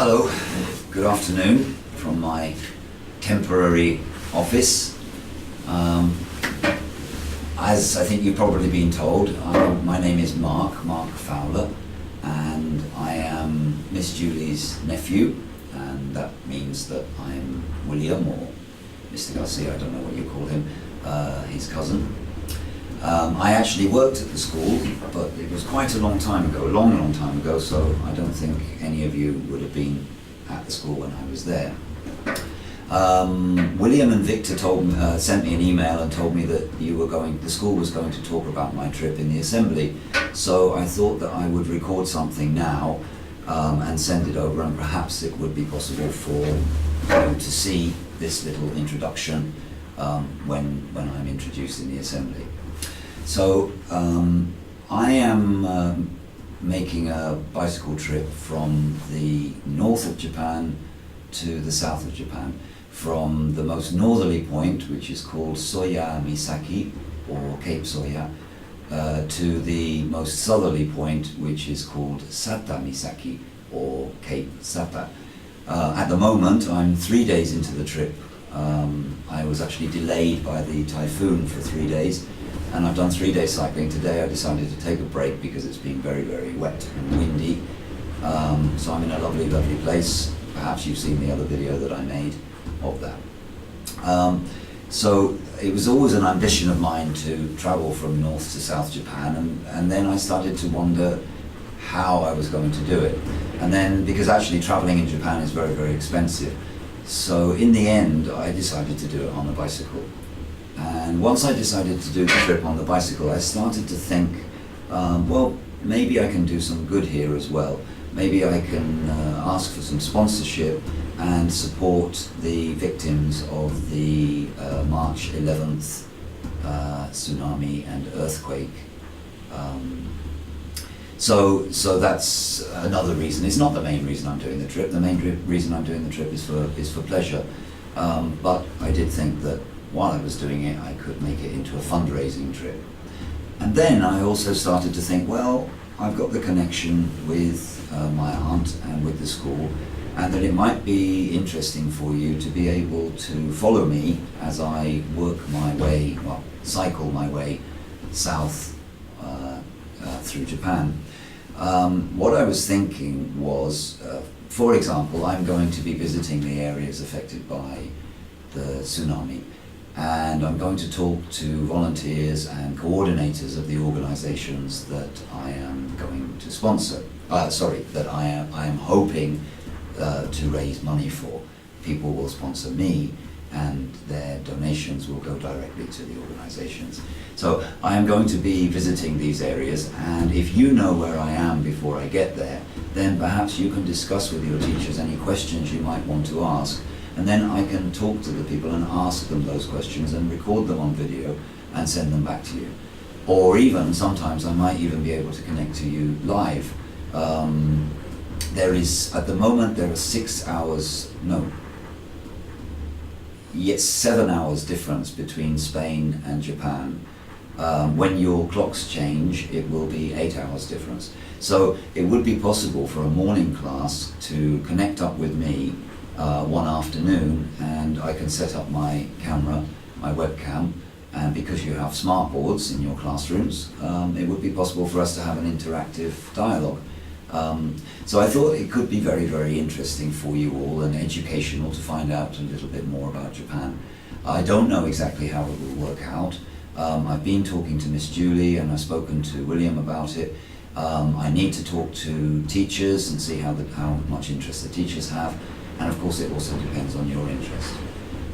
Hello, good afternoon from my temporary office. As I think you've probably been told, my name is Mark Fowler, and I am Miss Julie's nephew, and that means that I'm William, or Mr. Garcia, I don't know what you call him, his cousin. I actually worked at the school, but it was quite a long time ago, a long time ago, so I don't think any of you would have been at the school when I was there. William and Victor sent me an email and told me that the school was going to talk about my trip in the assembly, so I thought that I would record something now and send it over, and perhaps it would be possible for you to see this little introduction when I'm introduced in the assembly. So I am making a bicycle trip from the north of Japan to the south of Japan, from the most northerly point, which is called Soya Misaki, or Cape Soya, to the most southerly point, which is called Sata Misaki, or Cape Sata. At the moment, I'm 3 days into the trip. I was actually delayed by the typhoon for 3 days, and I've done 3 days cycling. Today I decided to take a break because it's been very, very wet and windy. So I'm in a lovely, lovely place. Perhaps you've seen the other video that I made of that. So it was always an ambition of mine to travel from North to South Japan, and then I started to wonder how I was going to do it. And then, because actually traveling in Japan is very, very expensive, so in the end I decided to do it on a bicycle. And once I decided to do the trip on the bicycle, I started to think, well, maybe I can do some good here as well. Maybe I can ask for some sponsorship and support the victims of the March 11th tsunami and earthquake. So that's another reason. It's not the main reason I'm doing the trip. The main reason I'm doing the trip is for pleasure. But I did think that while I was doing it, I could make it into a fundraising trip. And then I also started to think, well, I've got the connection with my aunt and with the school, and that it might be interesting for you to be able to follow me as I work my way, well, cycle my way south through Japan. What I was thinking was, for example, I'm going to be visiting the areas affected by the tsunami, and I'm going to talk to volunteers and coordinators of the organizations that I am going to sponsor, that I am hoping to raise money for. People will sponsor me, and their donations will go directly to the organizations. So I am going to be visiting these areas, and if you know where I am before I get there, then perhaps you can discuss with your teachers any questions you might want to ask, and then I can talk to the people and ask them those questions and record them on video and send them back to you. Or even, sometimes I might even be able to connect to you live. At the moment there are 7 hours difference between Spain and Japan. When your clocks change, it will be 8 hours difference. So it would be possible for a morning class to connect up with me one afternoon, and I can set up my camera, my webcam, and because you have smart boards in your classrooms, it would be possible for us to have an interactive dialogue. So I thought it could be very, very interesting for you all and educational to find out a little bit more about Japan. I don't know exactly how it will work out. I've been talking to Miss Julie, and I've spoken to William about it. I need to talk to teachers and see how much interest the teachers have, and of course it also depends on your interest.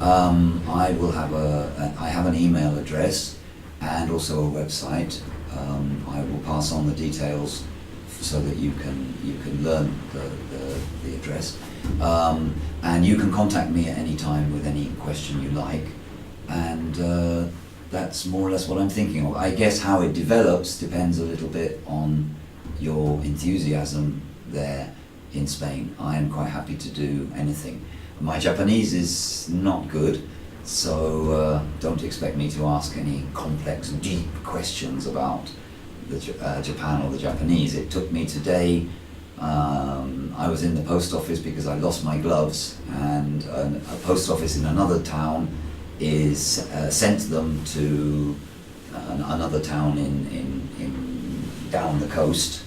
I have an email address and also a website. I will pass on the details so that you can learn the address, and you can contact me at any time with any question you like, and that's more or less what I'm thinking of. I guess how it develops depends a little bit on your enthusiasm there in Spain. I am quite happy to do anything. My Japanese is not good, so don't expect me to ask any complex, deep questions about Japan or the Japanese. It took me today I was in the post office because I lost my gloves, and a post office in another town is sent them to another town in down the coast,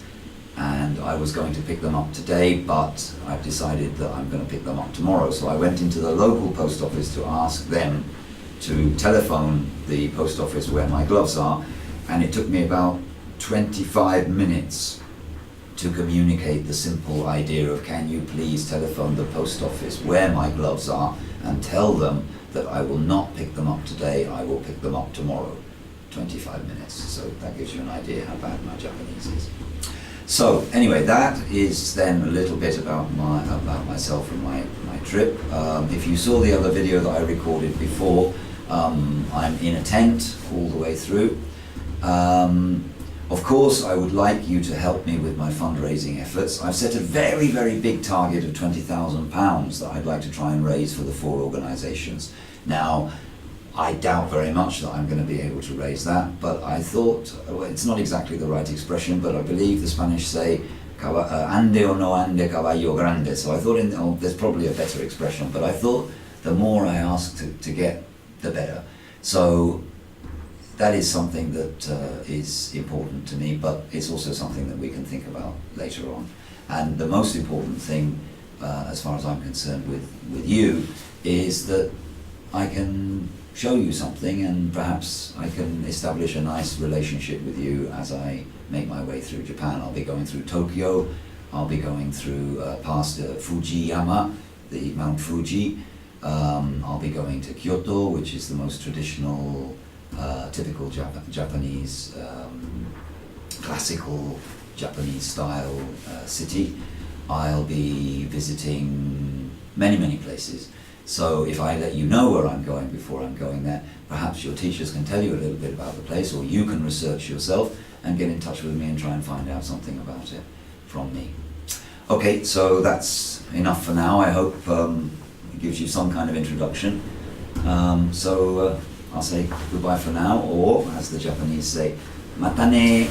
and I was going to pick them up today, but I've decided that I'm going to pick them up tomorrow. So I went into the local post office to ask them to telephone the post office where my gloves are, and it took me about 25 minutes to communicate the simple idea of, can you please telephone the post office where my gloves are and tell them that I will not pick them up today, I will pick them up tomorrow. 25 minutes, so that gives you an idea how bad my Japanese is. So anyway, that is then a little bit about myself and my trip. If you saw the other video that I recorded before, I'm in a tent all the way through. Of course, I would like you to help me with my fundraising efforts. I've set a very, very big target of £20,000 that I'd like to try and raise for the 4 organisations. Now, I doubt very much that I'm going to be able to raise that, but I thought, well, it's not exactly the right expression, but I believe the Spanish say, ande o no ande caballo grande, so I thought there's probably a better expression, but I thought the more I ask to get, the better. So that is something that is important to me, but it's also something that we can think about later on. And the most important thing, as far as I'm concerned with you, is that I can show you something, and perhaps I can establish a nice relationship with you as I make my way through Japan. I'll be going through Tokyo, I'll be going through past Fujiyama, the Mount Fuji. I'll be going to Kyoto, which is the most traditional, typical Japanese, classical Japanese style city. I'll be visiting many places. So if I let you know where I'm going before I'm going there, perhaps your teachers can tell you a little bit about the place, or you can research yourself and get in touch with me and try and find out something about it from me. Okay, so that's enough for now. I hope it gives you some kind of introduction. I'll say goodbye for now, or as the Japanese say, mata ne.